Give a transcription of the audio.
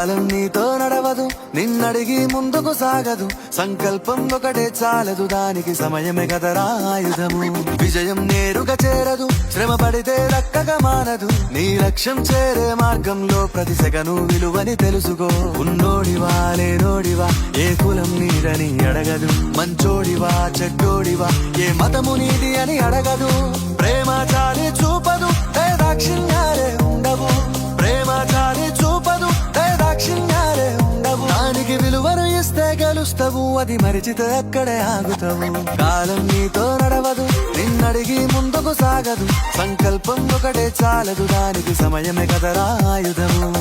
కాలం నీతో నడవదు, నిన్నడిగి ముందుకు సాగదు. సంకల్పం ఒకటే చాలదు, దానికి సమయమే కదరా ఆయుధము. విజయం నేరుగా చేరదు, శ్రమ పడితే దక్కగా మానదు. నీ లక్ష్యం చేరే మార్గంలో ప్రతి సెగను విలువని తెలుసుకో. ఉన్నోడివా లేనోడివా, ఏ కులం నీదని అడగదు. మంచోడివా చెడ్డోడివా, ఏ మతము నీది అని అడగదు. ప్రేమ చాలి చూపదు, దాక్షిణ్యాలే ఉండవు. ప్రేమ చాలి చూపదు, దాక్షిణ్యాలే ఉండవు. దానికి విలువను ఇస్తే గెలుస్తావు, అది మరిచితే అక్కడే ఆగుతావు. కాలం నీతో నడవదు, నిన్నడిగి ముందుకు సాగదు. సంకల్పం ఒకటే చాలదు, దానికి సమయమే కదరా ఆయుధము.